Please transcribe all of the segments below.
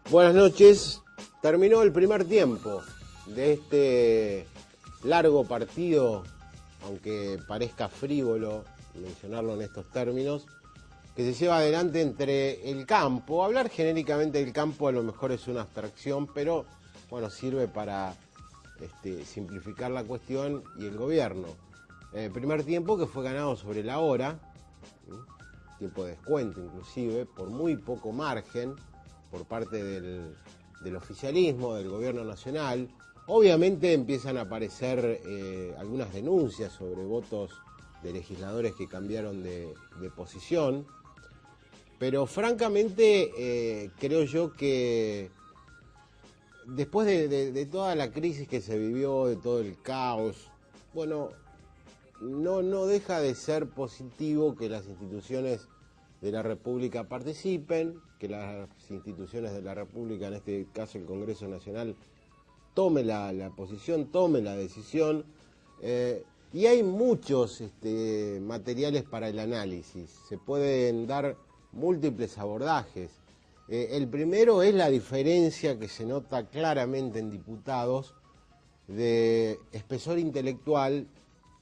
Buenas noches. Terminó el primer tiempo de este largo partido, aunque parezca frívolo mencionarlo en estos términos, que se lleva adelante entre el campo. Hablar genéricamente del campo a lo mejor es una abstracción, pero bueno, sirve para simplificar la cuestión, y el gobierno. Primer tiempo que fue ganado sobre la hora, tiempo de descuento inclusive, por muy poco margen, por parte del oficialismo, del gobierno nacional. Obviamente empiezan a aparecer algunas denuncias sobre votos de legisladores que cambiaron de posición, pero francamente creo yo que después de toda la crisis que se vivió, de todo el caos, bueno, no deja de ser positivo que las instituciones de la República participen, que las instituciones de la República, en este caso el Congreso Nacional, tome la posición, tome la decisión. Y hay muchos materiales para el análisis, se pueden dar múltiples abordajes. El primero es la diferencia que se nota claramente en diputados de espesor intelectual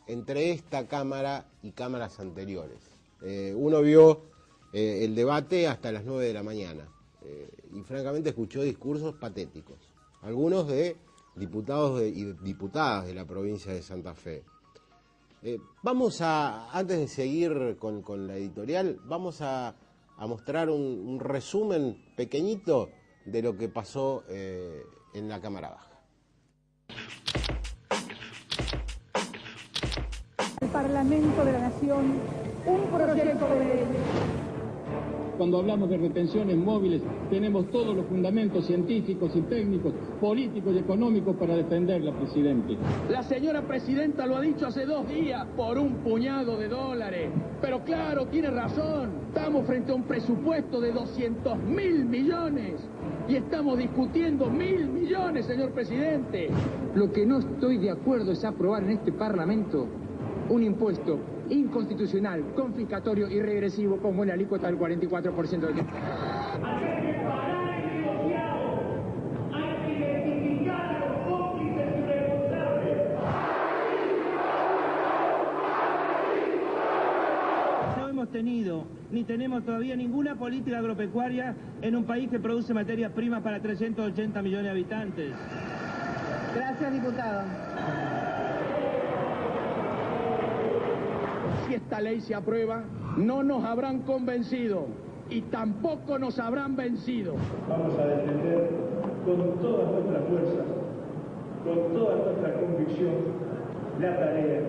entre esta Cámara y cámaras anteriores. Uno vio el debate hasta las 9 de la mañana y francamente escuchó discursos patéticos, algunos de diputados y diputadas de la provincia de Santa Fe. Antes de seguir con la editorial, vamos a mostrar un resumen pequeñito de lo que pasó en la Cámara Baja. El Parlamento de la Nación, un proyecto de ley. Cuando hablamos de retenciones móviles, tenemos todos los fundamentos científicos y técnicos, políticos y económicos para defenderla, presidente. La señora presidenta lo ha dicho hace 2 días, por un puñado de dólares. Pero claro, tiene razón. Estamos frente a un presupuesto de 200.000 millones. Y estamos discutiendo 1.000 millones, señor presidente. Lo que no estoy de acuerdo es aprobar en este Parlamento un impuesto inconstitucional, confiscatorio y regresivo como la alícuota del 44% del... No hemos tenido, ni tenemos todavía ninguna política agropecuaria en un país que produce materias primas para 380 millones de habitantes. Gracias, diputado. Si esta ley se aprueba, no nos habrán convencido y tampoco nos habrán vencido. Vamos a defender con toda nuestra fuerza, con toda nuestra convicción, la tarea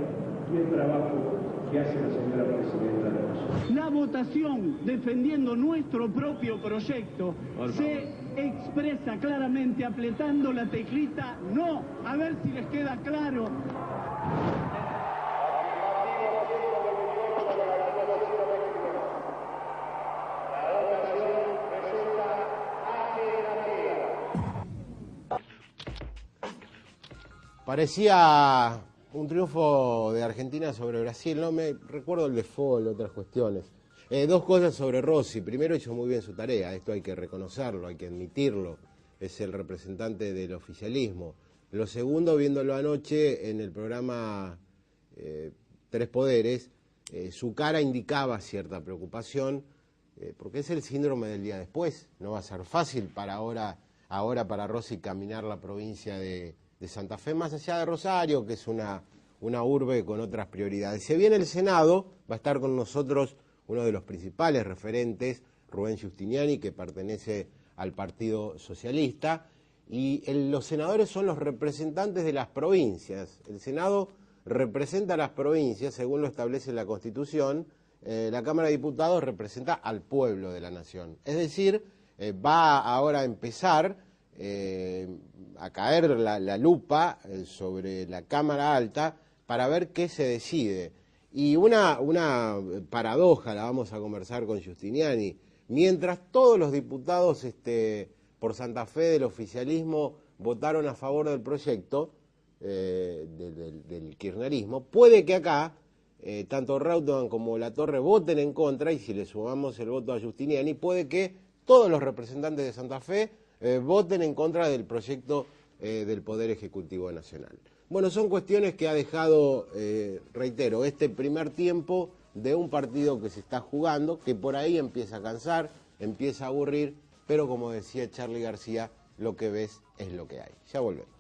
y el trabajo que hace la señora presidenta de la Nación. La votación defendiendo nuestro propio proyecto se expresa claramente apretando la teclita no. A ver si les queda claro. Parecía un triunfo de Argentina sobre Brasil, no me recuerdo el de fútbol, otras cuestiones. 2 cosas sobre Rossi. Primero, hizo muy bien su tarea, esto hay que reconocerlo, hay que admitirlo, es el representante del oficialismo. Lo segundo, viéndolo anoche en el programa Tres Poderes, su cara indicaba cierta preocupación, porque es el síndrome del día después. No va a ser fácil ahora para Rossi caminar la provincia de Santa Fe, más allá de Rosario, que es una urbe con otras prioridades. Si viene el Senado, va a estar con nosotros uno de los principales referentes, Rubén Giustiniani, que pertenece al Partido Socialista, y los senadores son los representantes de las provincias. El Senado representa a las provincias, según lo establece la Constitución. La Cámara de Diputados representa al pueblo de la Nación. Es decir, va ahora a empezar a caer la lupa sobre la Cámara Alta para ver qué se decide. Y una paradoja la vamos a conversar con Giustiniani. Mientras todos los diputados por Santa Fe del oficialismo votaron a favor del proyecto del kirchnerismo, puede que acá tanto Reutemann como Latorre voten en contra, y si le sumamos el voto a Giustiniani, puede que todos los representantes de Santa Fe voten en contra del proyecto del Poder Ejecutivo Nacional. Bueno, son cuestiones que ha dejado, reitero, este primer tiempo de un partido que se está jugando, que por ahí empieza a cansar, empieza a aburrir, pero como decía Charly García, lo que ves es lo que hay. Ya volvemos.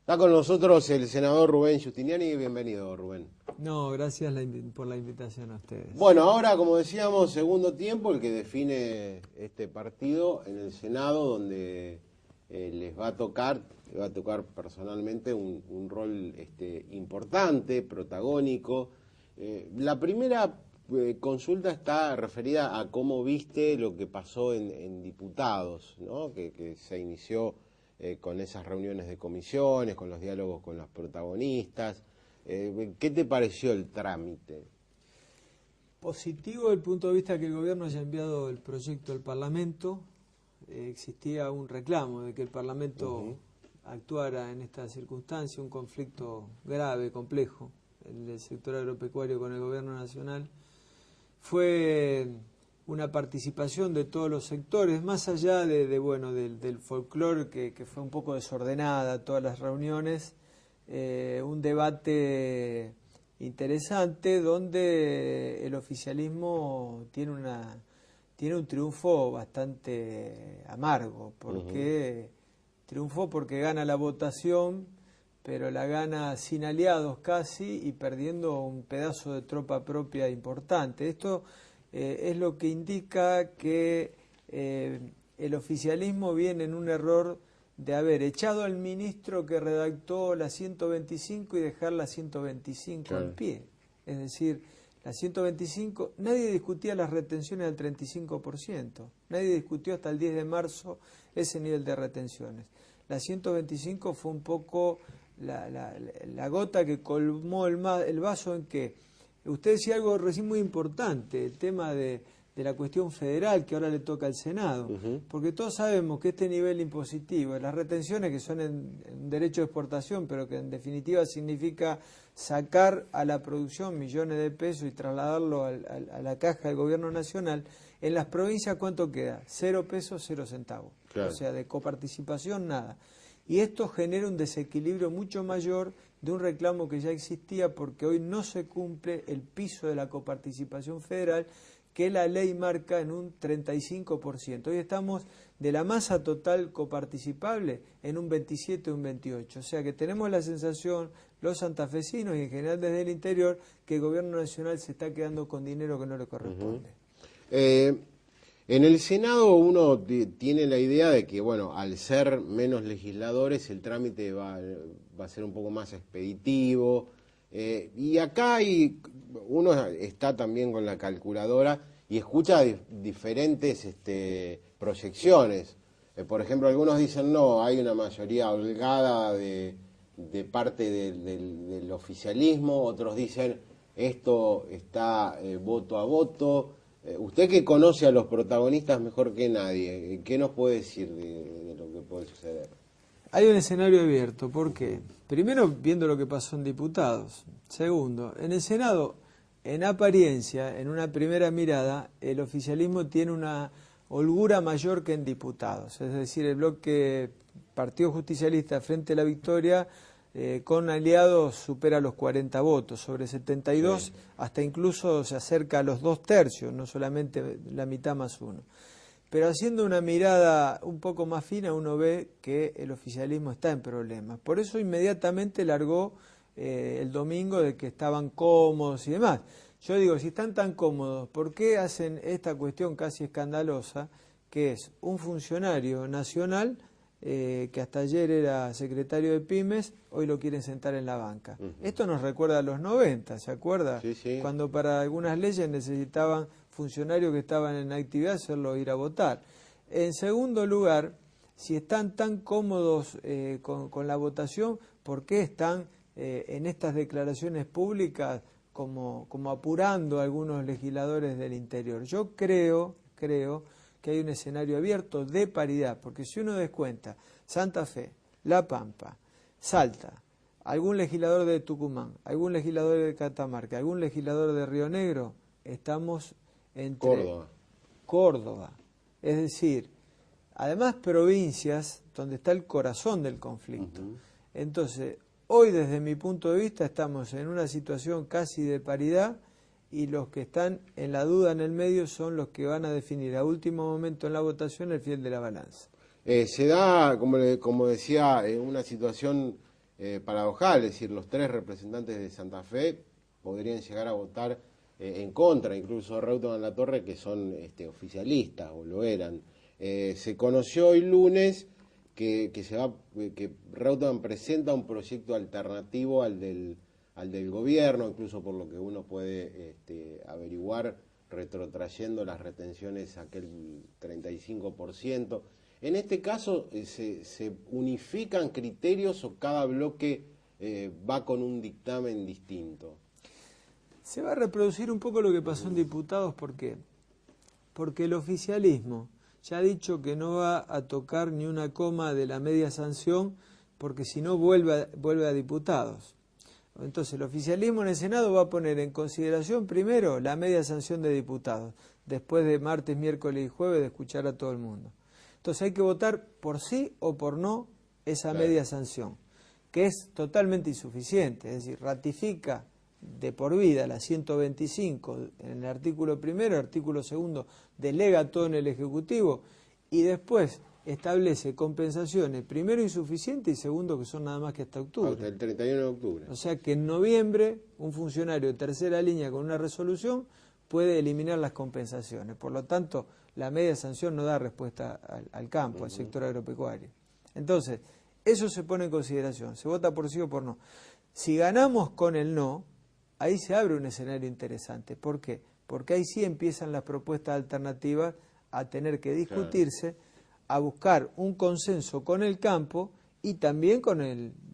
Está con nosotros el senador Rubén Giustiniani. Bienvenido, Rubén. No, gracias por la invitación a ustedes. Bueno, ahora, como decíamos, segundo tiempo, el que define este partido en el Senado, donde les va a tocar personalmente un rol importante, protagónico. La primera consulta está referida a cómo viste lo que pasó en diputados, ¿no? Que se inició con esas reuniones de comisiones, con los diálogos con los protagonistas. ¿Qué te pareció el trámite? Positivo desde el punto de vista que el gobierno haya enviado el proyecto al Parlamento. Existía un reclamo de que el Parlamento actuara en esta circunstancia, un conflicto grave, complejo, el del sector agropecuario con el gobierno nacional. Fue una participación de todos los sectores, más allá del folclore que fue un poco desordenada, todas las reuniones, un debate interesante donde el oficialismo tiene un triunfo bastante amargo, porque triunfó porque gana la votación, pero la gana sin aliados casi y perdiendo un pedazo de tropa propia importante. Esto es lo que indica que el oficialismo viene en un error de haber echado al ministro que redactó la 125 y dejar la 125 en pie. Es decir, la 125, nadie discutía las retenciones del 35%, nadie discutió hasta el 10 de marzo ese nivel de retenciones. La 125 fue un poco la gota que colmó el vaso en que usted decía algo recién muy importante, el tema de la cuestión federal que ahora le toca al Senado, porque todos sabemos que este nivel impositivo, las retenciones que son en derecho de exportación, pero que en definitiva significa sacar a la producción millones de pesos y trasladarlo a la caja del gobierno nacional, en las provincias ¿cuánto queda? 0 pesos, 0 centavos. Claro. O sea, de coparticipación nada. Y esto genera un desequilibrio mucho mayor de un reclamo que ya existía, porque hoy no se cumple el piso de la coparticipación federal que la ley marca en un 35%. Hoy estamos de la masa total coparticipable en un 27 o un 28. O sea que tenemos la sensación, los santafesinos y en general desde el interior, que el gobierno nacional se está quedando con dinero que no le corresponde. En el Senado uno tiene la idea de que, bueno, al ser menos legisladores el trámite va a ser un poco más expeditivo. Y acá uno está también con la calculadora y escucha diferentes proyecciones. Por ejemplo, algunos dicen no, hay una mayoría holgada de parte del oficialismo, otros dicen esto está voto a voto. Usted que conoce a los protagonistas mejor que nadie, ¿qué nos puede decir de lo que puede suceder? Hay un escenario abierto. ¿Por qué? Primero, viendo lo que pasó en diputados. Segundo, en el Senado, en apariencia, en una primera mirada, el oficialismo tiene una holgura mayor que en diputados. Es decir, el bloque Partido Justicialista Frente a la Victoria, con aliados supera los 40 votos, sobre 72, sí. Hasta incluso se acerca a los 2/3, no solamente la mitad más uno. Pero haciendo una mirada un poco más fina, uno ve que el oficialismo está en problemas. Por eso inmediatamente largó el domingo de que estaban cómodos y demás. Yo digo, si están tan cómodos, ¿por qué hacen esta cuestión casi escandalosa, que es un funcionario nacional que hasta ayer era secretario de Pymes, hoy lo quieren sentar en la banca? Esto nos recuerda a los 90, ¿se acuerda? Sí, sí. Cuando para algunas leyes necesitaban funcionarios que estaban en actividad hacerlo ir a votar. En segundo lugar, si están tan cómodos con la votación, ¿por qué están en estas declaraciones públicas como apurando a algunos legisladores del interior? Yo creo que hay un escenario abierto de paridad, porque si uno descuenta Santa Fe, La Pampa, Salta, algún legislador de Tucumán, algún legislador de Catamarca, algún legislador de Río Negro, estamos entre Córdoba. Es decir, además provincias donde está el corazón del conflicto. Entonces, hoy desde mi punto de vista estamos en una situación casi de paridad y los que están en la duda en el medio son los que van a definir a último momento en la votación el fiel de la balanza. Se da, como decía, una situación paradojal, es decir, los 3 representantes de Santa Fe podrían llegar a votar en contra, incluso Reutemann Latorre, que son oficialistas o lo eran. Se conoció hoy lunes que Reutemann presenta un proyecto alternativo al del gobierno, incluso por lo que uno puede averiguar retrotrayendo las retenciones a aquel 35%. En este caso, ¿se unifican criterios o cada bloque va con un dictamen distinto? Se va a reproducir un poco lo que pasó en diputados. ¿Por qué? Porque el oficialismo ya ha dicho que no va a tocar ni una coma de la media sanción, porque si no vuelve a diputados. Entonces el oficialismo en el Senado va a poner en consideración primero la media sanción de diputados, después de martes, miércoles y jueves de escuchar a todo el mundo. Entonces hay que votar por sí o por no esa media sanción, que es totalmente insuficiente, es decir, ratifica de por vida la 125 en el artículo primero, artículo segundo, delega todo en el Ejecutivo y después establece compensaciones, primero insuficientes y segundo que son nada más que hasta octubre. Hasta el 31 de octubre. O sea que en noviembre un funcionario de tercera línea con una resolución puede eliminar las compensaciones. Por lo tanto, la media sanción no da respuesta al campo, al sector agropecuario. Entonces, eso se pone en consideración, se vota por sí o por no. Si ganamos con el no, ahí se abre un escenario interesante. ¿Por qué? Porque ahí sí empiezan las propuestas alternativas a tener que discutirse, a buscar un consenso con el campo y también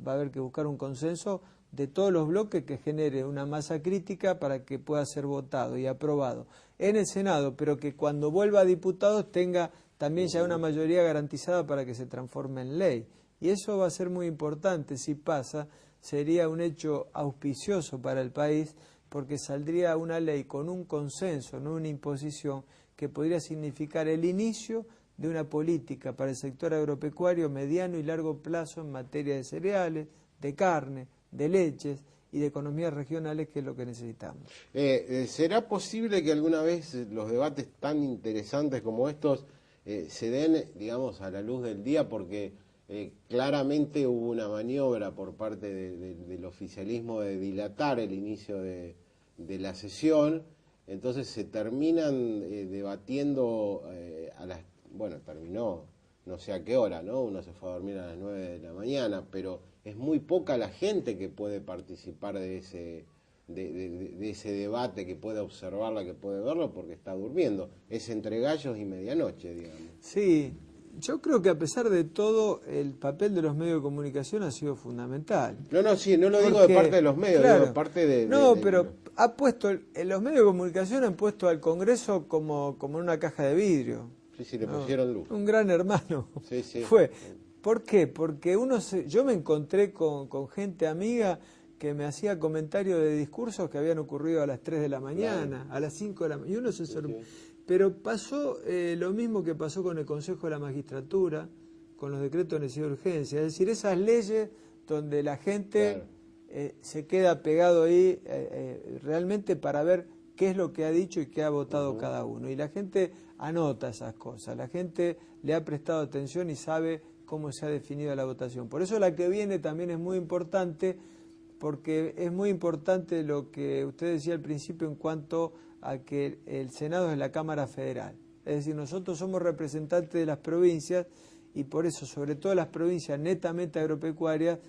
va a haber que buscar un consenso de todos los bloques que genere una masa crítica para que pueda ser votado y aprobado en el Senado, pero que cuando vuelva a diputados tenga también ya una mayoría garantizada para que se transforme en ley. Y eso va a ser muy importante. Si pasa, sería un hecho auspicioso para el país, porque saldría una ley con un consenso, no una imposición, que podría significar el inicio de una política para el sector agropecuario mediano y largo plazo en materia de cereales, de carne, de leches y de economías regionales, que es lo que necesitamos. ¿Será posible que alguna vez los debates tan interesantes como estos se den, digamos, a la luz del día? Porque claramente hubo una maniobra por parte del oficialismo de dilatar el inicio de la sesión, entonces se terminan debatiendo terminó no sé a qué hora, ¿no? Uno se fue a dormir a las 9 de la mañana, pero es muy poca la gente que puede participar de ese debate, que puede observarla, que puede verlo, porque está durmiendo. Es entre gallos y medianoche, digamos. Sí, yo creo que a pesar de todo, el papel de los medios de comunicación ha sido fundamental. No lo digo de parte de los medios, claro, digo de parte de... pero ha puesto, los medios de comunicación han puesto al Congreso como en una caja de vidrio. Sí, le pusieron luz. Un gran hermano. Sí. Fue. ¿Por qué? Porque yo me encontré con gente amiga que me hacía comentarios de discursos que habían ocurrido a las 3 de la mañana, a las 5 de la mañana, y uno se sorprendió. Pero pasó lo mismo que pasó con el Consejo de la Magistratura, con los decretos de necesidad de urgencia, es decir, esas leyes donde la gente se queda pegado ahí realmente para ver qué es lo que ha dicho y qué ha votado cada uno. Y la gente anota esas cosas, la gente le ha prestado atención y sabe cómo se ha definido la votación. Por eso la que viene también es muy importante, porque es muy importante lo que usted decía al principio en cuanto a que el Senado es la Cámara Federal. Es decir, nosotros somos representantes de las provincias y por eso, sobre todo las provincias netamente agropecuarias,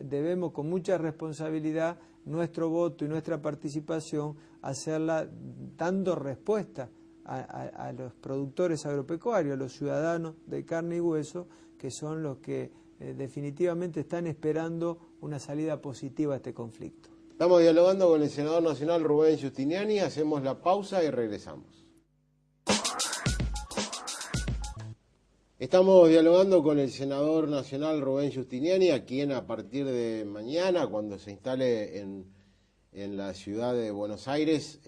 debemos con mucha responsabilidad nuestro voto y nuestra participación hacerla dando respuesta a los productores agropecuarios, a los ciudadanos de carne y hueso, que son los que definitivamente están esperando una salida positiva a este conflicto. Estamos dialogando con el senador nacional Rubén Giustiniani, hacemos la pausa y regresamos. Estamos dialogando con el senador nacional Rubén Giustiniani, a quien a partir de mañana, cuando se instale en en la ciudad de Buenos Aires.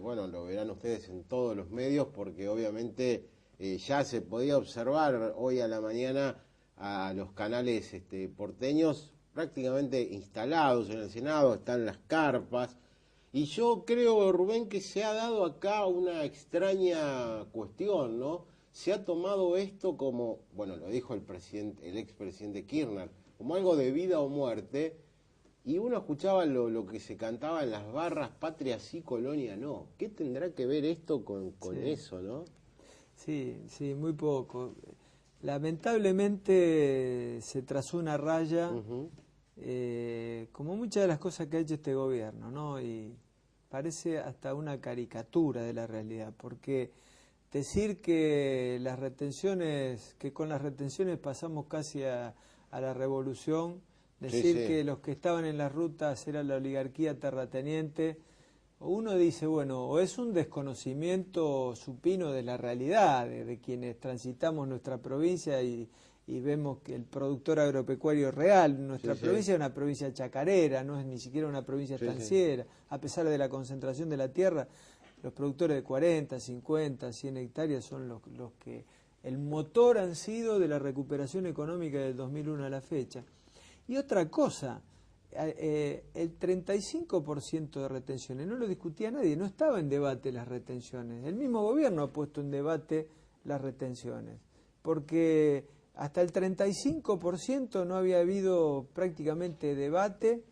Bueno, lo verán ustedes en todos los medios, porque obviamente ya se podía observar hoy a la mañana a los canales porteños prácticamente instalados en el Senado, están las carpas. Y yo creo, Rubén, que se ha dado acá una extraña cuestión, ¿no? Se ha tomado esto como, bueno, lo dijo el expresidente Kirchner, como algo de vida o muerte, y uno escuchaba lo que se cantaba en las barras, patria sí, colonia no. ¿Qué tendrá que ver esto con eso, no? Sí, muy poco. Lamentablemente se trazó una raya, como muchas de las cosas que ha hecho este gobierno, ¿no? Y parece hasta una caricatura de la realidad, porque decir que con las retenciones pasamos casi a la revolución, decir que los que estaban en las rutas era la oligarquía terrateniente, uno dice, bueno, o es un desconocimiento supino de la realidad, de quienes transitamos nuestra provincia y vemos que el productor agropecuario real, nuestra provincia es una provincia chacarera, no es ni siquiera una provincia estanciera, a pesar de la concentración de la tierra. Los productores de 40, 50, 100 hectáreas son los que el motor han sido de la recuperación económica del 2001 a la fecha. Y otra cosa, el 35% de retenciones, no lo discutía nadie, no estaba en debate las retenciones. El mismo gobierno ha puesto en debate las retenciones, porque hasta el 35% no había habido prácticamente debate.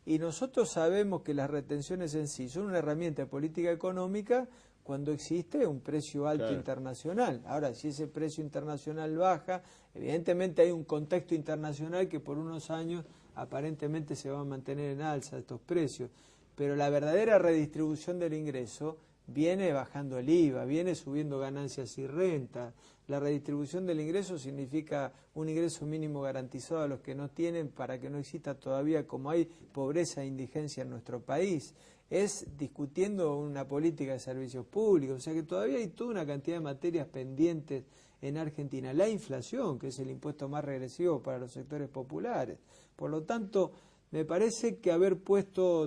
Y nosotros sabemos que las retenciones en sí son una herramienta de política económica cuando existe un precio alto internacional. Ahora, si ese precio internacional baja, evidentemente hay un contexto internacional que por unos años aparentemente se va a mantener en alza estos precios. Pero la verdadera redistribución del ingreso viene bajando el IVA, viene subiendo ganancias y rentas. La redistribución del ingreso significa un ingreso mínimo garantizado a los que no tienen, para que no exista todavía, como hay pobreza e indigencia en nuestro país. Es discutiendo una política de servicios públicos, o sea que todavía hay toda una cantidad de materias pendientes en Argentina. La inflación, que es el impuesto más regresivo para los sectores populares. Por lo tanto, me parece que haber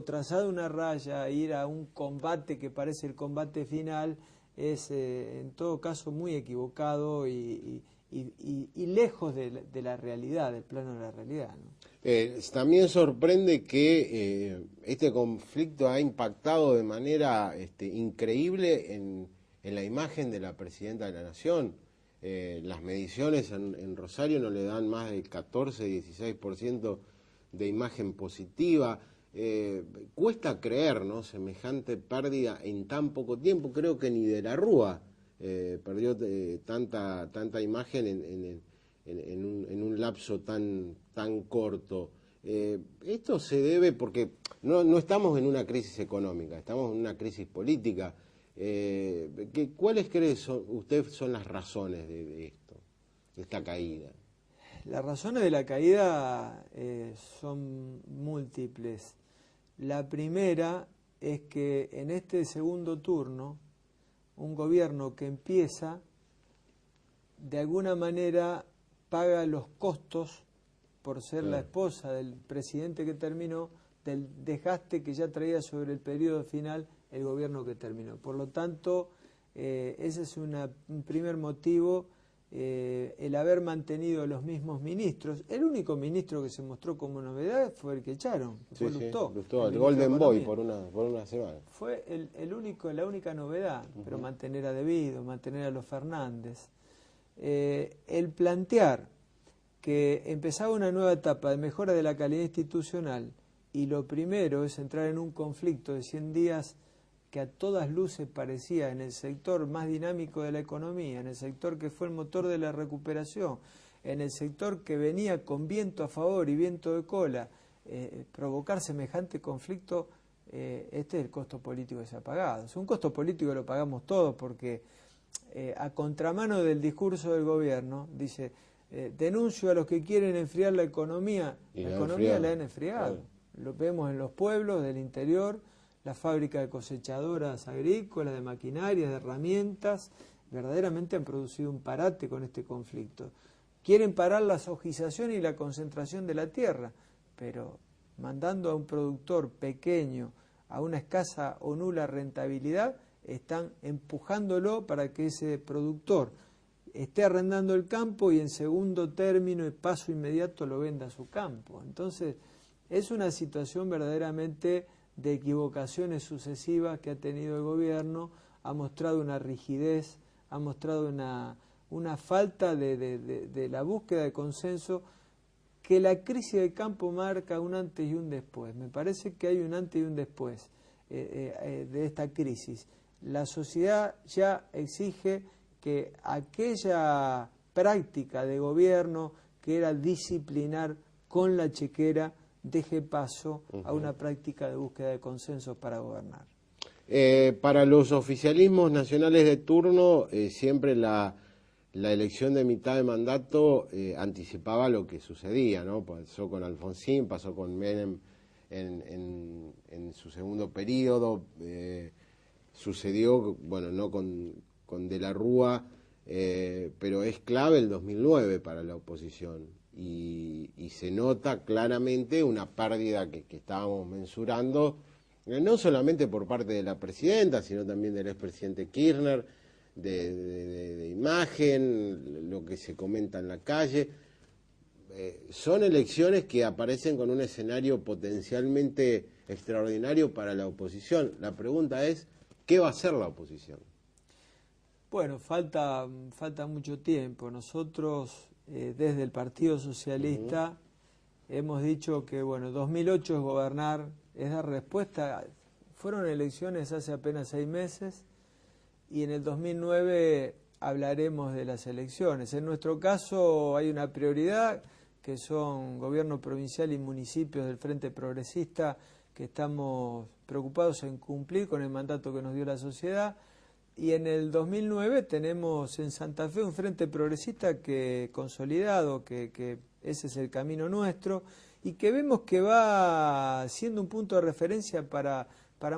trazado una raya, ir a un combate que parece el combate final, es en todo caso muy equivocado y lejos de la realidad, del plano de la realidad, ¿no? También sorprende que este conflicto ha impactado de manera increíble en la imagen de la Presidenta de la Nación. Las mediciones en Rosario no le dan más del 14-16% de imagen positiva. Cuesta creer, ¿no?, semejante pérdida en tan poco tiempo. Creo que ni de la Rúa perdió tanta imagen en un lapso tan corto. Esto se debe porque no estamos en una crisis económica, estamos en una crisis política. ¿Cuáles cree usted son las razones de esto, de esta caída? Las razones de la caída son múltiples. La primera es que en este segundo turno, un gobierno que empieza, de alguna manera paga los costos por ser la esposa del presidente que terminó, del desgaste que ya traía sobre el periodo final el gobierno que terminó. Por lo tanto, ese es un primer motivo. El haber mantenido los mismos ministros. El único ministro que se mostró como novedad fue el que echaron, fue Lustó, el Golden Boy por una semana. Fue la única novedad, pero mantener a Devido, mantener a los Fernández. El plantear que empezaba una nueva etapa de mejora de la calidad institucional y lo primero es entrar en un conflicto de 100 días que a todas luces parecía en el sector más dinámico de la economía, en el sector que fue el motor de la recuperación, en el sector que venía con viento a favor y viento de cola, provocar semejante conflicto, este es el costo político que se ha pagado. Es un costo político que lo pagamos todos porque a contramano del discurso del gobierno, dice, denuncio a los que quieren enfriar la economía, la economía la han enfriado. Lo vemos en los pueblos del interior, las fábricas de cosechadoras agrícolas, de maquinaria, de herramientas, verdaderamente han producido un parate con este conflicto. Quieren parar la sojización y la concentración de la tierra, pero mandando a un productor pequeño a una escasa o nula rentabilidad, están empujándolo para que ese productor esté arrendando el campo y en segundo término y paso inmediato lo venda a su campo. Entonces, es una situación verdaderamente de equivocaciones sucesivas que ha tenido el gobierno, ha mostrado una rigidez, ha mostrado una falta de la búsqueda de consenso, que la crisis del campo marca un antes y un después. Me parece que hay un antes y un después de esta crisis. La sociedad ya exige que aquella práctica de gobierno que era disciplinar con la chequera deje paso a una práctica de búsqueda de consensos para gobernar. Para los oficialismos nacionales de turno, siempre la elección de mitad de mandato anticipaba lo que sucedía, ¿no? Pasó con Alfonsín, pasó con Menem en su segundo periodo, sucedió, bueno, no con De la Rúa, pero es clave el 2009 para la oposición y se nota claramente una pérdida que estábamos mensurando, no solamente por parte de la presidenta, sino también del expresidente Kirchner, de imagen, lo que se comenta en la calle. Son elecciones que aparecen con un escenario potencialmente extraordinario para la oposición. La pregunta es, ¿qué va a hacer la oposición? Bueno, falta mucho tiempo. Nosotros, desde el Partido Socialista, hemos dicho que, bueno, 2008 es gobernar, es dar respuesta. Fueron elecciones hace apenas 6 meses y en el 2009 hablaremos de las elecciones. En nuestro caso hay una prioridad, que son gobierno provincial y municipios del Frente Progresista, que estamos preocupados en cumplir con el mandato que nos dio la sociedad. Y en el 2009 tenemos en Santa Fe un Frente Progresista que consolidado, que ese es el camino nuestro, y que vemos que va siendo un punto de referencia para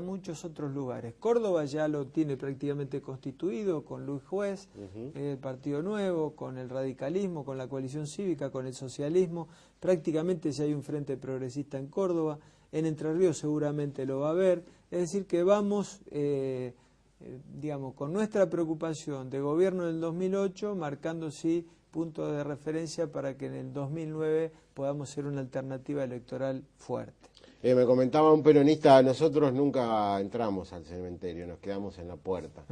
muchos otros lugares. Córdoba ya lo tiene prácticamente constituido con Luis Juez, el Partido Nuevo, con el radicalismo, con la coalición cívica, con el socialismo. Prácticamente ya hay un Frente Progresista en Córdoba. En Entre Ríos seguramente lo va a haber. Es decir, que vamos, digamos, con nuestra preocupación de gobierno del 2008, marcando sí punto de referencia para que en el 2009 podamos ser una alternativa electoral fuerte. Me comentaba un peronista, nosotros nunca entramos al cementerio, nos quedamos en la puerta.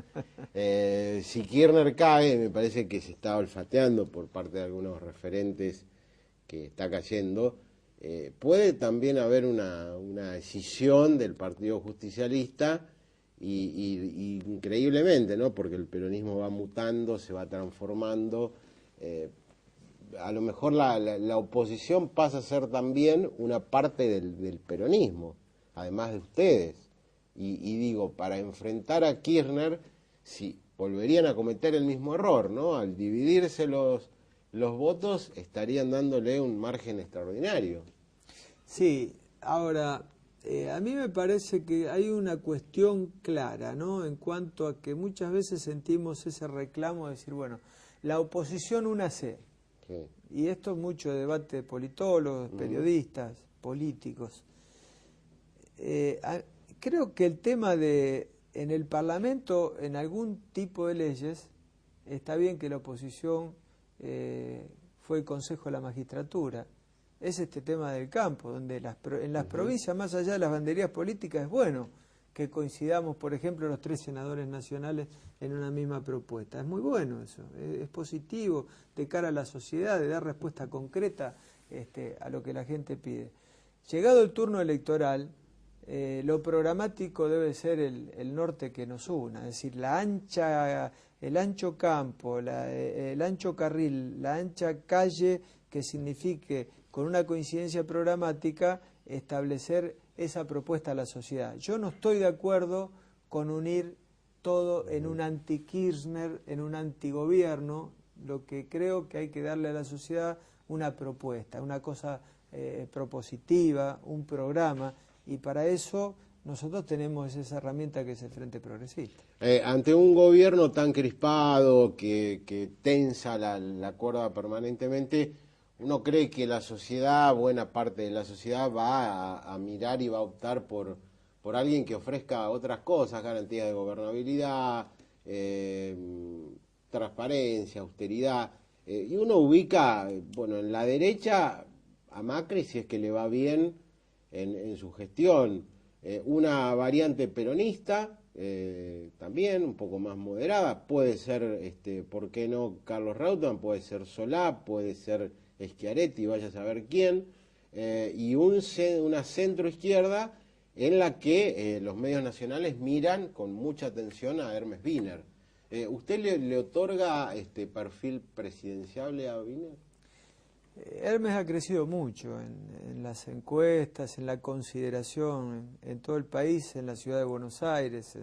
Si Kirchner cae, me parece que se está olfateando por parte de algunos referentes que está cayendo. Puede también haber una escisión del Partido Justicialista y increíblemente, ¿no? Porque el peronismo va mutando, se va transformando. A lo mejor la oposición pasa a ser también una parte del peronismo, además de ustedes. Y digo, para enfrentar a Kirchner, si volverían a cometer el mismo error, ¿no? Al dividirse los votos, estarían dándole un margen extraordinario. Sí, ahora, a mí me parece que hay una cuestión clara, ¿no? En cuanto a que muchas veces sentimos ese reclamo de decir, bueno, la oposición una C. Sí. Y esto es mucho debate de politólogos, periodistas, políticos. Creo que el tema de, en el Parlamento, en algún tipo de leyes, está bien que la oposición fue el Consejo de la Magistratura. Es este tema del campo, donde en las provincias, más allá de las banderías políticas, es bueno que coincidamos, por ejemplo, los 3 senadores nacionales en una misma propuesta. Es muy bueno eso, es positivo de cara a la sociedad, de dar respuesta concreta a lo que la gente pide. Llegado el turno electoral, lo programático debe ser el norte que nos una, es decir, el ancho campo, el ancho carril, la ancha calle que signifique, con una coincidencia programática, establecer esa propuesta a la sociedad. Yo no estoy de acuerdo con unir todo en un anti-Kirchner, en un antigobierno. Lo que creo que hay que darle a la sociedad una propuesta, una cosa propositiva, un programa, y para eso nosotros tenemos esa herramienta que es el Frente Progresista. Ante un gobierno tan crispado que tensa la cuerda permanentemente, uno cree que la sociedad, buena parte de la sociedad, va a mirar y va a optar por por alguien que ofrezca otras cosas, garantías de gobernabilidad, transparencia, austeridad, y uno ubica, bueno, en la derecha a Macri si es que le va bien en su gestión, una variante peronista, también un poco más moderada, puede ser, ¿por qué no Carlos Reutemann? Puede ser Solá, puede ser Schiaretti, vaya a saber quién, y una centro izquierda en la que los medios nacionales miran con mucha atención a Hermes Wiener. ¿Usted le otorga perfil presidenciable a Wiener? Hermes ha crecido mucho en las encuestas, en la consideración en todo el país, en la ciudad de Buenos Aires.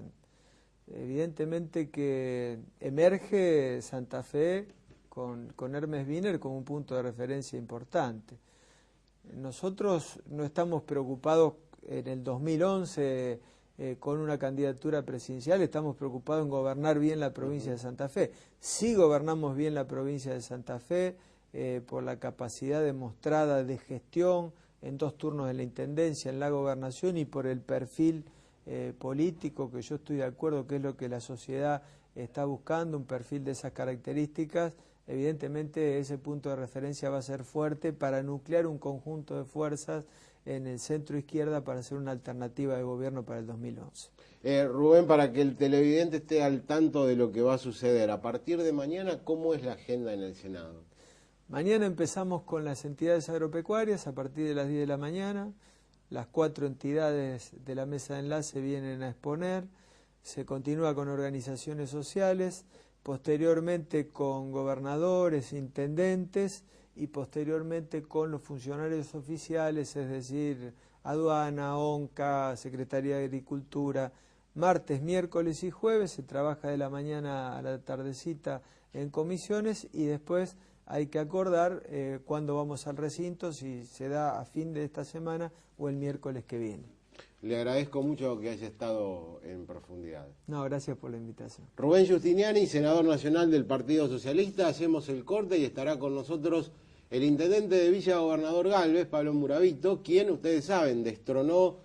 Evidentemente que emerge Santa Fe con Hermes Wiener como un punto de referencia importante. Nosotros no estamos preocupados en el 2011 con una candidatura presidencial, estamos preocupados en gobernar bien la provincia de Santa Fe. Sí gobernamos bien la provincia de Santa Fe por la capacidad demostrada de gestión en 2 turnos de la Intendencia, en la gobernación, y por el perfil político, que yo estoy de acuerdo que es lo que la sociedad está buscando, un perfil de esas características. Evidentemente ese punto de referencia va a ser fuerte para nuclear un conjunto de fuerzas en el centro izquierda para hacer una alternativa de gobierno para el 2011. Rubén, para que el televidente esté al tanto de lo que va a suceder, a partir de mañana, ¿cómo es la agenda en el Senado? Mañana empezamos con las entidades agropecuarias a partir de las 10 de la mañana. Las 4 entidades de la mesa de enlace vienen a exponer. Se continúa con organizaciones sociales, posteriormente con gobernadores, intendentes y posteriormente con los funcionarios oficiales, es decir, aduana, ONCA, Secretaría de Agricultura. Martes, miércoles y jueves se trabaja de la mañana a la tardecita en comisiones y después hay que acordar cuándo vamos al recinto, si se da a fin de esta semana o el miércoles que viene. Le agradezco mucho que haya estado en profundidad. No, gracias por la invitación. Rubén Giustiniani, senador nacional del Partido Socialista. Hacemos el corte y estará con nosotros el intendente de Villa Gobernador Galvez, Pablo Muravito, quien, ustedes saben, destronó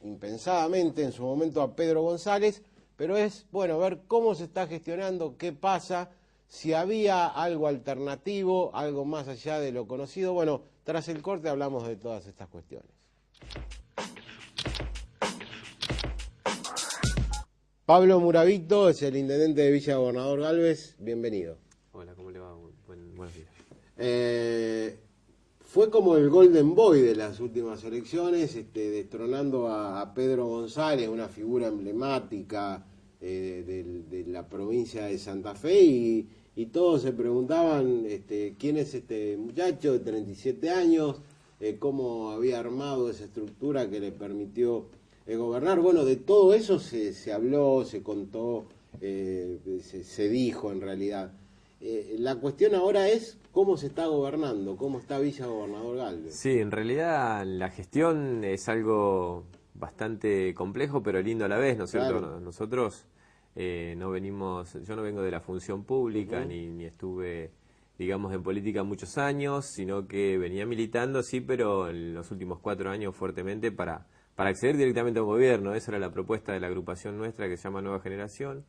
impensadamente en su momento a Pedro González, pero es, bueno, ver cómo se está gestionando, qué pasa, si había algo alternativo, algo más allá de lo conocido. Bueno, tras el corte hablamos de todas estas cuestiones. Pablo Muravito es el intendente de Villa Gobernador Galvez, bienvenido. Hola, ¿cómo le va? Buenos días. Fue como el Golden Boy de las últimas elecciones, destronando a Pedro González, una figura emblemática de la provincia de Santa Fe, y todos se preguntaban quién es este muchacho de 37 años, cómo había armado esa estructura que le permitió gobernar. Bueno, de todo eso se habló, se contó, se dijo en realidad. La cuestión ahora es cómo se está gobernando, cómo está Villa Gobernador Galvez. Sí, en realidad la gestión es algo bastante complejo, pero lindo a la vez, ¿no es cierto? Claro. Nosotros no venimos, yo no vengo de la función pública, ni estuve, digamos, en política muchos años, sino que venía militando, sí, pero en los últimos 4 años fuertemente para acceder directamente a un gobierno. Esa era la propuesta de la agrupación nuestra que se llama Nueva Generación.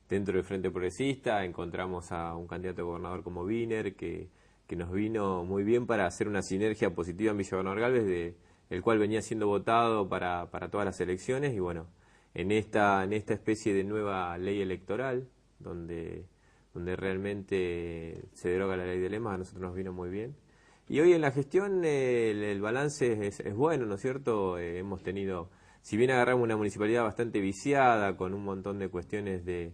Dentro del Frente Progresista encontramos a un candidato a gobernador como Wiener, que nos vino muy bien para hacer una sinergia positiva en Villa Gobernador Galvez, el cual venía siendo votado para todas las elecciones. Y bueno, en esta especie de nueva ley electoral, donde realmente se deroga la ley de lemas, a nosotros nos vino muy bien. Y hoy en la gestión el balance es bueno, ¿no es cierto? Hemos tenido, si bien agarramos una municipalidad bastante viciada, con un montón de cuestiones de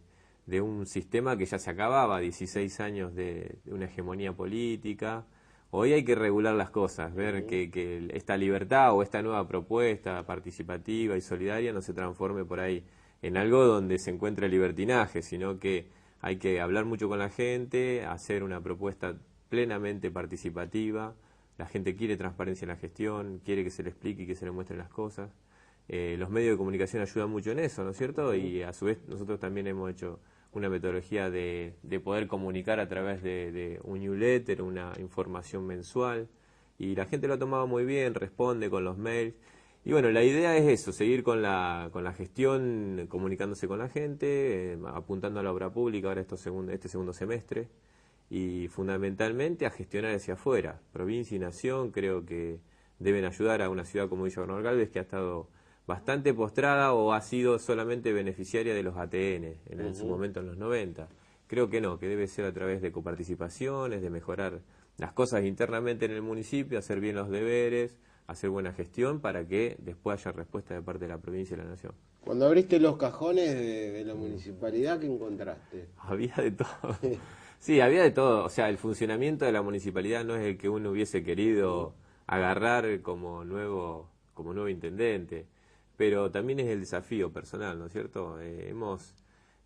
un sistema que ya se acababa, 16 años de una hegemonía política, hoy hay que regular las cosas, ver que esta libertad o esta nueva propuesta participativa y solidaria no se transforme por ahí en algo donde se encuentre el libertinaje, sino que hay que hablar mucho con la gente, hacer una propuesta plenamente participativa. La gente quiere transparencia en la gestión, quiere que se le explique y que se le muestren las cosas. Los medios de comunicación ayudan mucho en eso, ¿no es cierto? Y a su vez nosotros también hemos hecho una metodología de poder comunicar a través de un newsletter, una información mensual, y la gente lo ha tomado muy bien, responde con los mails, Y bueno, la idea es eso, seguir con la gestión, comunicándose con la gente, apuntando a la obra pública ahora este segundo semestre, y fundamentalmente a gestionar hacia afuera. Provincia y nación creo que deben ayudar a una ciudad como Villa Gobernador Galvez, que ha estado bastante postrada o ha sido solamente beneficiaria de los ATN en su momento en los 90. Creo que no, que debe ser a través de coparticipaciones, de mejorar las cosas internamente en el municipio, hacer bien los deberes, hacer buena gestión para que después haya respuesta de parte de la provincia y la nación. Cuando abriste los cajones de la municipalidad, ¿qué encontraste? Había de todo. Sí, había de todo. O sea, el funcionamiento de la municipalidad no es el que uno hubiese querido agarrar como nuevo intendente, pero también es el desafío personal, ¿no es cierto? Hemos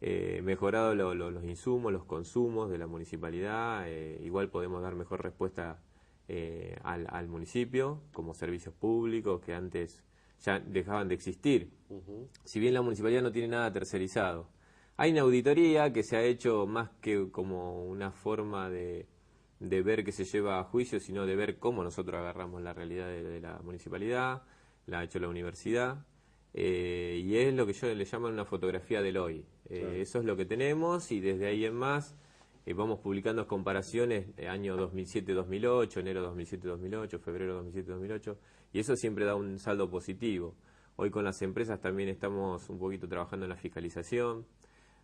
mejorado los insumos, los consumos de la municipalidad, igual podemos dar mejor respuesta al municipio, como servicios públicos que antes ya dejaban de existir. Si bien la municipalidad no tiene nada tercerizado, hay una auditoría que se ha hecho más que como una forma de ver que se lleva a juicio, sino de ver cómo nosotros agarramos la realidad de la municipalidad, la ha hecho la universidad, y es lo que yo le llamo una fotografía del hoy. Eso es lo que tenemos, y desde ahí en más vamos publicando comparaciones año 2007-2008, enero 2007-2008, febrero 2007-2008, y eso siempre da un saldo positivo. Hoy con las empresas también estamos un poquito trabajando en la fiscalización.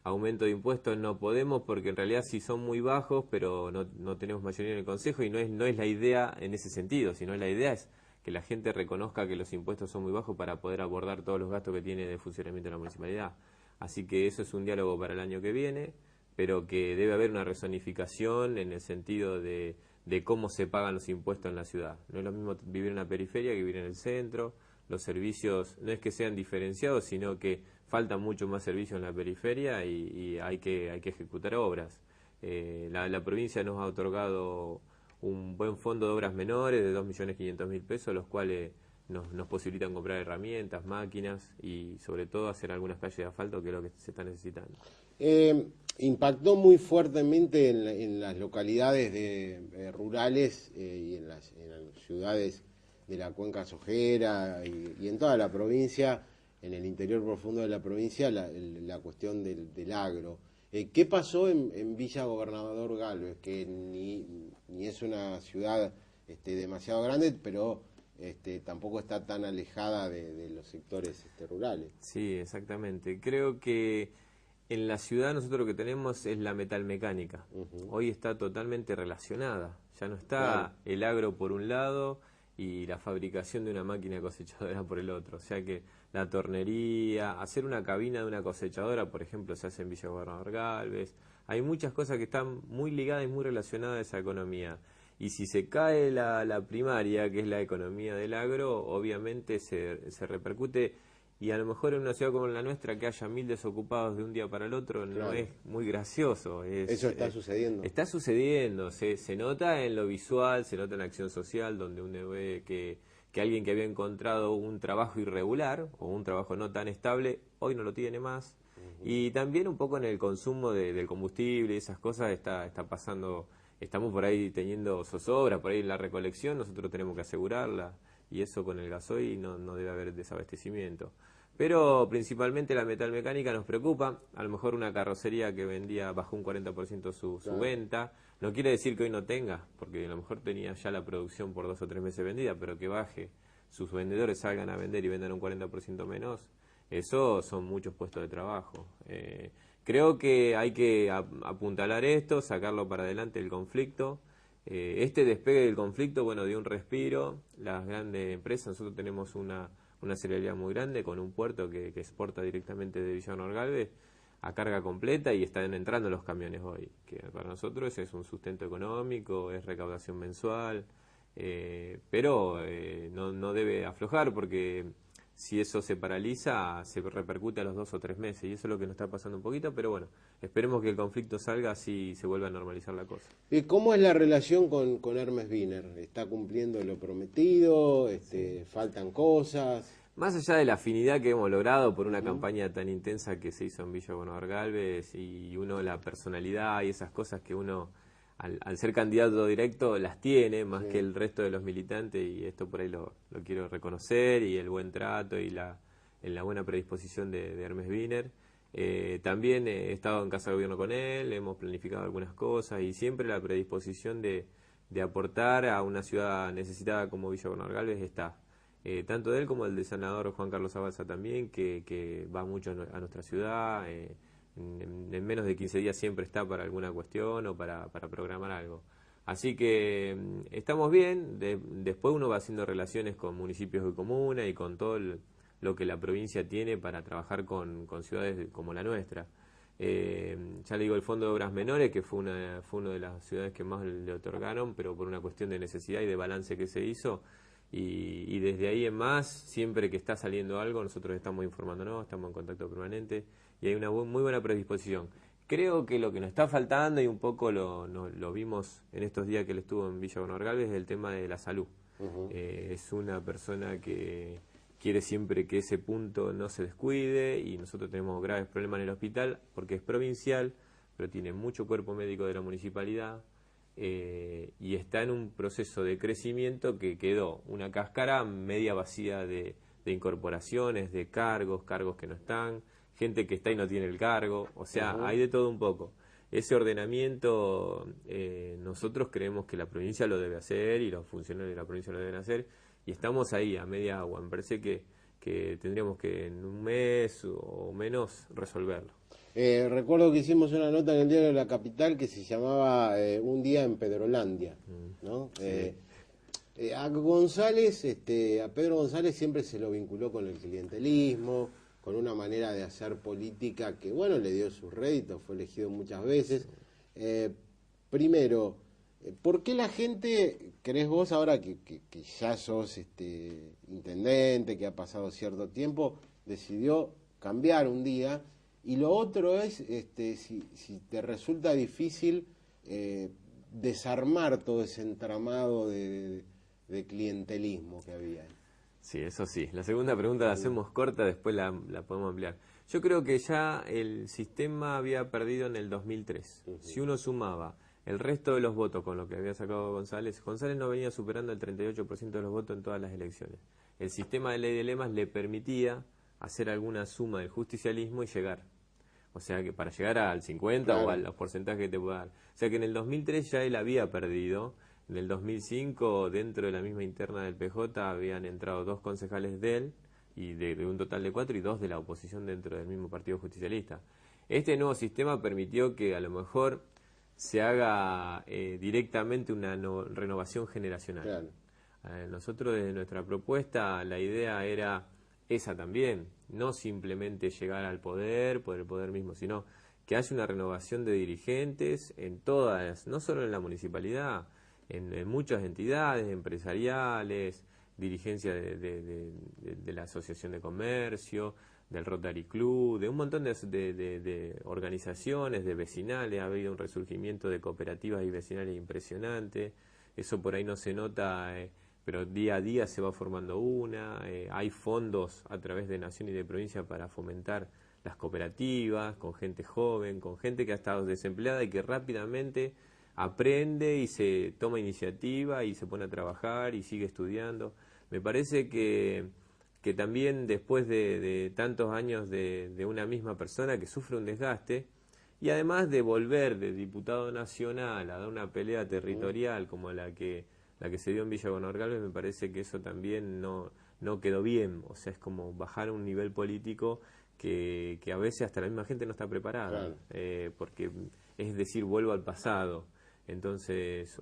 Aumento de impuestos no podemos porque en realidad sí son muy bajos, pero no tenemos mayoría en el Consejo, y no es la idea en ese sentido, sino la idea es que la gente reconozca que los impuestos son muy bajos para poder abordar todos los gastos que tiene de funcionamiento de la municipalidad. Así que eso es un diálogo para el año que viene, pero que debe haber una rezonificación en el sentido de cómo se pagan los impuestos en la ciudad. No es lo mismo vivir en la periferia que vivir en el centro. Los servicios no es que sean diferenciados, sino que falta mucho más servicio en la periferia y hay que ejecutar obras. La provincia nos ha otorgado un buen fondo de obras menores de 2.500.000 pesos, los cuales nos posibilitan comprar herramientas, máquinas y sobre todo hacer algunas calles de asfalto, que es lo que se está necesitando. Impactó muy fuertemente en las localidades rurales y en las ciudades de la cuenca sojera y en toda la provincia, en el interior profundo de la provincia, la cuestión del agro. ¿Qué pasó en Villa Gobernador Galvez? Que ni es una ciudad demasiado grande, pero tampoco está tan alejada de los sectores rurales. Sí, exactamente. Creo que en la ciudad nosotros lo que tenemos es la metalmecánica. Hoy está totalmente relacionada. Ya no está el agro por un lado y la fabricación de una máquina cosechadora por el otro. O sea que la tornería, hacer una cabina de una cosechadora, por ejemplo, se hace en Villa Gobernador Galvez. Hay muchas cosas que están muy ligadas y muy relacionadas a esa economía. Y si se cae la primaria, que es la economía del agro, obviamente se repercute. Y a lo mejor en una ciudad como la nuestra, que haya 1.000 desocupados de un día para el otro, no es muy gracioso. Eso está sucediendo. Está sucediendo, se nota en lo visual, se nota en la acción social, donde uno ve que alguien que había encontrado un trabajo irregular o un trabajo no tan estable, hoy no lo tiene más. Y también un poco en el consumo del combustible y esas cosas está pasando. Estamos por ahí teniendo zozobra, por ahí en la recolección, nosotros tenemos que asegurarla, y eso con el gasoil no debe haber desabastecimiento. Pero principalmente la metalmecánica nos preocupa. A lo mejor una carrocería que vendía bajó un 40% su venta. No quiere decir que hoy no tenga, porque a lo mejor tenía ya la producción por 2 o 3 meses vendida, pero que baje, sus vendedores salgan a vender y vendan un 40% menos. Eso son muchos puestos de trabajo. Creo que hay que apuntalar esto, sacarlo para adelante el conflicto. Este despegue del conflicto, bueno, dio un respiro. Las grandes empresas, nosotros tenemos una cerealía muy grande con un puerto que exporta directamente de Villa Gobernador Galvez a carga completa, y están entrando los camiones hoy, que para nosotros es un sustento económico, es recaudación mensual, pero no debe aflojar, porque si eso se paraliza, se repercute a los 2 o 3 meses, y eso es lo que nos está pasando un poquito, pero bueno, esperemos que el conflicto salga así se vuelva a normalizar la cosa. ¿Cómo es la relación con Hermes Wiener? ¿Está cumpliendo lo prometido? ¿Faltan cosas? Más allá de la afinidad que hemos logrado por una campaña tan intensa que se hizo en Villa Gobernador Galvez, y la personalidad y esas cosas que uno al ser candidato directo las tiene más que el resto de los militantes, y esto por ahí lo quiero reconocer, y el buen trato y la buena predisposición de Hermes Wiener. También he estado en Casa de Gobierno con él, hemos planificado algunas cosas, y siempre la predisposición de aportar a una ciudad necesitada como Villa Bernal Galvez está. Tanto de él como el del senador Juan Carlos Abalza también, que va mucho a nuestra ciudad. En menos de 15 días siempre está para alguna cuestión o para programar algo. Así que estamos bien. Después uno va haciendo relaciones con municipios de comuna y con todo lo que la provincia tiene para trabajar con ciudades como la nuestra. Ya le digo, el Fondo de Obras Menores, que fue una de las ciudades que más le otorgaron, pero por una cuestión de necesidad y de balance que se hizo. Y desde ahí en más, siempre que está saliendo algo, nosotros estamos informándonos, estamos en contacto permanente, y hay una muy buena predisposición. Creo que lo que nos está faltando, y un poco lo vimos en estos días que él estuvo en Villa Bernal Galvez, es el tema de la salud. Es una persona que quiere siempre que ese punto no se descuide, y nosotros tenemos graves problemas en el hospital porque es provincial, pero tiene mucho cuerpo médico de la municipalidad. Y está en un proceso de crecimiento que quedó una cáscara media vacía de incorporaciones, de cargos que no están, gente que está y no tiene el cargo, o sea, hay de todo un poco. Ese ordenamiento nosotros creemos que la provincia lo debe hacer, y los funcionarios de la provincia lo deben hacer, y estamos ahí a media agua. Me parece que tendríamos que en un mes o menos resolverlo. Recuerdo que hicimos una nota en el diario de La Capital que se llamaba Un día en Pedrolandia, ¿no? Sí. A González, a Pedro González siempre se lo vinculó con el clientelismo, con una manera de hacer política que, bueno, le dio sus réditos, fue elegido muchas veces. Primero, ¿por qué la gente, crees vos ahora que ya sos intendente, que ha pasado cierto tiempo, decidió cambiar un día? Y lo otro es si te resulta difícil desarmar todo ese entramado de clientelismo que había. Sí, eso sí. La segunda pregunta la hacemos corta, después la podemos ampliar. Yo creo que ya el sistema había perdido en el 2003. Si uno sumaba el resto de los votos con lo que había sacado González no venía superando el 38% de los votos en todas las elecciones. El sistema de ley de lemas le permitía hacer alguna suma del justicialismo y llegar. O sea, que para llegar al 50 o a los porcentajes que te pueda dar. O sea, que en el 2003 ya él había perdido. En el 2005, dentro de la misma interna del PJ, habían entrado 2 concejales de él, y de un total de 4, y 2 de la oposición dentro del mismo Partido Justicialista. Este nuevo sistema permitió que a lo mejor se haga directamente una renovación generacional. Nosotros, desde nuestra propuesta, la idea era esa también, no simplemente llegar al poder por el poder mismo, sino que haya una renovación de dirigentes en todas, no solo en la municipalidad, en muchas entidades empresariales, dirigencia de la Asociación de Comercio, del Rotary Club, de un montón de organizaciones, de vecinales. Ha habido un resurgimiento de cooperativas y vecinales impresionante. Eso por ahí no se nota, pero día a día se va formando una. Hay fondos a través de Nación y de provincia para fomentar las cooperativas, con gente joven, con gente que ha estado desempleada y que rápidamente aprende y se toma iniciativa y se pone a trabajar y sigue estudiando. Me parece que también después de tantos años de una misma persona que sufre un desgaste, y además de volver de diputado nacional a dar una pelea territorial como la que se dio en Villa Bernal Galvez, me parece que eso también no quedó bien. O sea, es como bajar a un nivel político que a veces hasta la misma gente no está preparada, porque es decir, vuelvo al pasado. Entonces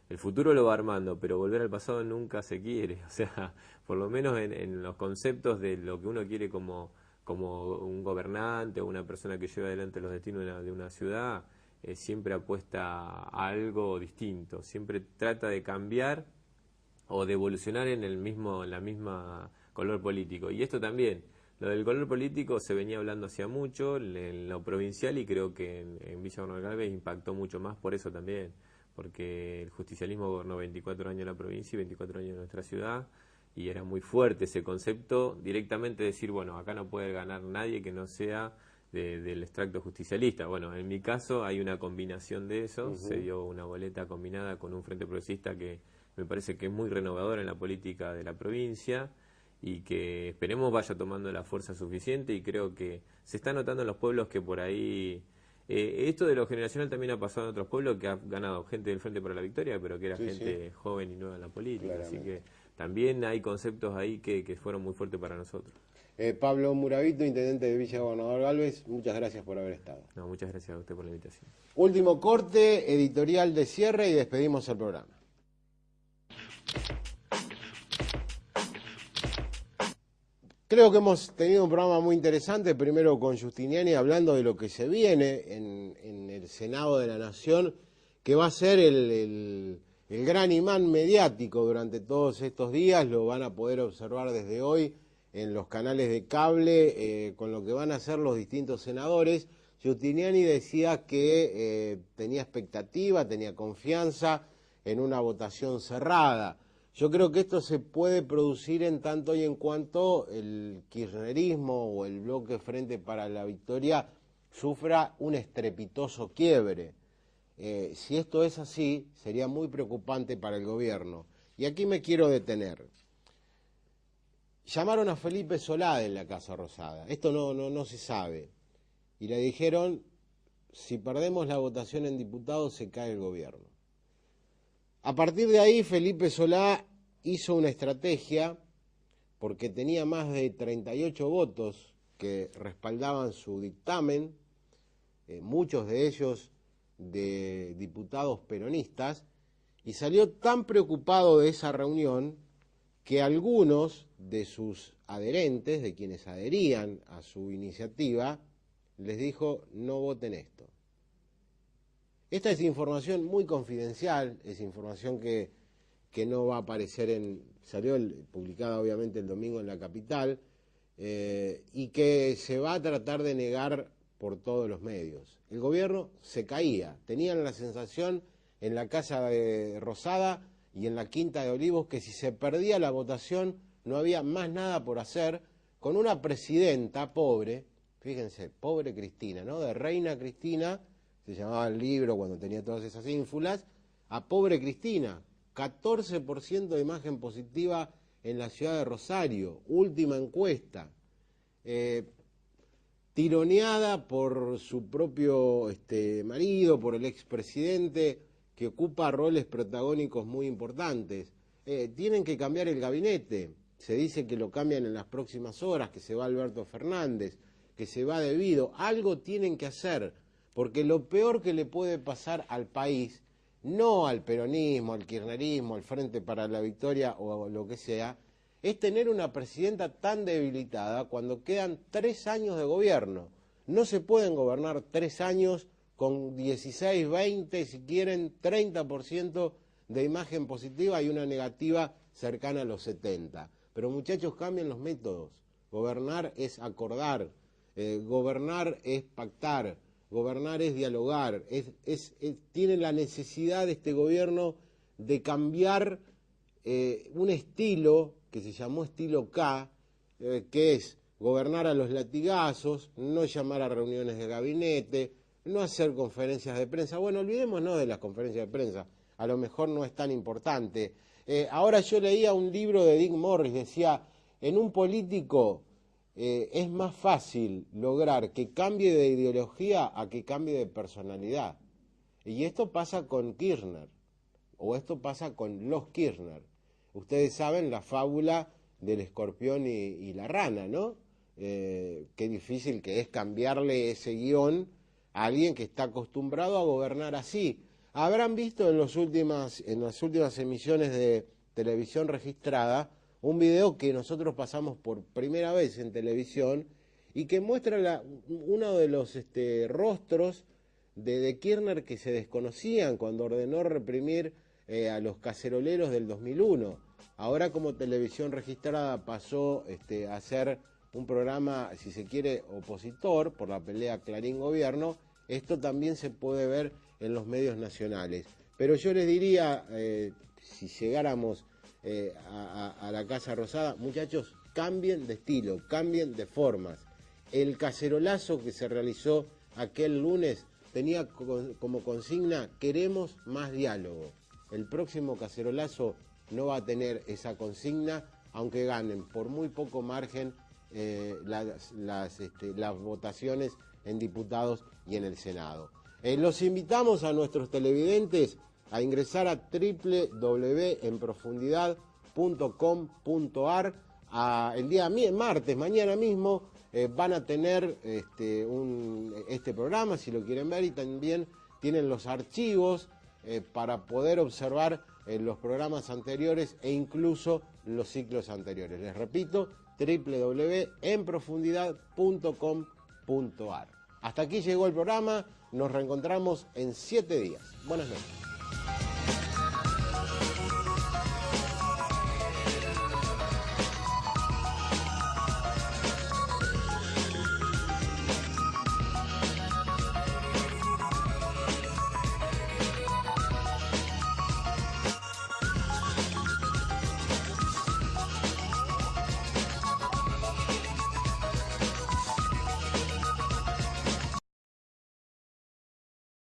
el futuro lo va armando, pero volver al pasado nunca se quiere. O sea, por lo menos en los conceptos de lo que uno quiere como un gobernante o una persona que lleva adelante los destinos de una ciudad, siempre apuesta a algo distinto, siempre trata de cambiar o de evolucionar en la misma color político. Y esto también, lo del color político se venía hablando hacía mucho en lo provincial, y creo que en Villa Bernal Galvez impactó mucho más por eso también, porque el justicialismo gobernó 24 años en la provincia y 24 años en nuestra ciudad, y era muy fuerte ese concepto, directamente decir, bueno, acá no puede ganar nadie que no sea del extracto justicialista. Bueno, en mi caso hay una combinación de eso, se dio una boleta combinada con un frente progresista que me parece que es muy renovador en la política de la provincia y que esperemos vaya tomando la fuerza suficiente, y creo que se está notando en los pueblos que por ahí... esto de lo generacional también ha pasado en otros pueblos, que ha ganado gente del Frente para la Victoria, pero que era gente joven y nueva en la política. Claramente. Así que también hay conceptos ahí que fueron muy fuertes para nosotros. Pablo Muravito, intendente de Villa Gobernador Galvez, muchas gracias por haber estado. No, muchas gracias a usted por la invitación. Último corte, editorial de cierre y despedimos el programa. Creo que hemos tenido un programa muy interesante, primero con Giustiniani hablando de lo que se viene en el Senado de la Nación, que va a ser el gran imán mediático durante todos estos días. Lo van a poder observar desde hoy en los canales de cable, con lo que van a hacer los distintos senadores. Giustiniani decía que tenía expectativa, tenía confianza en una votación cerrada. Yo creo que esto se puede producir en tanto y en cuanto el kirchnerismo o el bloque Frente para la Victoria sufra un estrepitoso quiebre. Si esto es así, sería muy preocupante para el gobierno. Y aquí me quiero detener. Llamaron a Felipe Solá en la Casa Rosada. Esto no se sabe. Y le dijeron, si perdemos la votación en diputados, se cae el gobierno. A partir de ahí, Felipe Solá hizo una estrategia, porque tenía más de 38 votos que respaldaban su dictamen, muchos de ellos de diputados peronistas, y salió tan preocupado de esa reunión que algunos de sus adherentes, de quienes adherían a su iniciativa, les dijo, no voten esto. Esta es información muy confidencial, es información que no va a aparecer salió publicada obviamente el domingo en La Capital, y que se va a tratar de negar por todos los medios. El gobierno se caía, tenían la sensación en la Casa de Rosada y en la Quinta de Olivos que si se perdía la votación no había más nada por hacer, con una presidenta pobre, fíjense, pobre Cristina, ¿no? De Reina Cristina, se llamaba el libro cuando tenía todas esas ínfulas, a pobre Cristina, 14% de imagen positiva en la ciudad de Rosario, última encuesta, tironeada por su propio marido, por el expresidente, que ocupa roles protagónicos muy importantes. Tienen que cambiar el gabinete, se dice que lo cambian en las próximas horas, que se va Alberto Fernández, que se va De Vido, algo tienen que hacer, porque lo peor que le puede pasar al país, no al peronismo, al kirchnerismo, al Frente para la Victoria o lo que sea, es tener una presidenta tan debilitada cuando quedan 3 años de gobierno. No se pueden gobernar 3 años con 16, 20, si quieren 30% de imagen positiva y una negativa cercana a los 70. Pero muchachos, cambien los métodos. Gobernar es acordar, gobernar es pactar, gobernar es dialogar, tiene la necesidad de este gobierno de cambiar un estilo que se llamó estilo K, que es gobernar a los latigazos, no llamar a reuniones de gabinete, no hacer conferencias de prensa. Bueno, olvidémonos de las conferencias de prensa, a lo mejor no es tan importante. Ahora yo leía un libro de Dick Morris, decía, en un político es más fácil lograr que cambie de ideología a que cambie de personalidad. Y esto pasa con Kirchner, o esto pasa con los Kirchner. Ustedes saben la fábula del escorpión y la rana, ¿no? Qué difícil que es cambiarle ese guión a alguien que está acostumbrado a gobernar así. Habrán visto en las últimas emisiones de televisión registrada un video que nosotros pasamos por primera vez en televisión y que muestra uno de los rostros de Kirchner que se desconocían cuando ordenó reprimir a los caceroleros del 2001. Ahora, como televisión registrada pasó a ser un programa, si se quiere, opositor por la pelea Clarín-Gobierno, esto también se puede ver en los medios nacionales. Pero yo les diría, si llegáramos a la Casa Rosada, muchachos, cambien de estilo, cambien de formas. El cacerolazo que se realizó aquel lunes tenía como consigna: queremos más diálogo. El próximo cacerolazo no va a tener esa consigna, aunque ganen por muy poco margen las votaciones en diputados y en el Senado. Los invitamos a nuestros televidentes a ingresar a www.enprofundidad.com.ar. El día martes, mañana mismo, van a tener este programa, si lo quieren ver, y también tienen los archivos para poder observar los programas anteriores e incluso los ciclos anteriores. Les repito, www.enprofundidad.com.ar. Hasta aquí llegó el programa, nos reencontramos en 7 días. Buenas noches.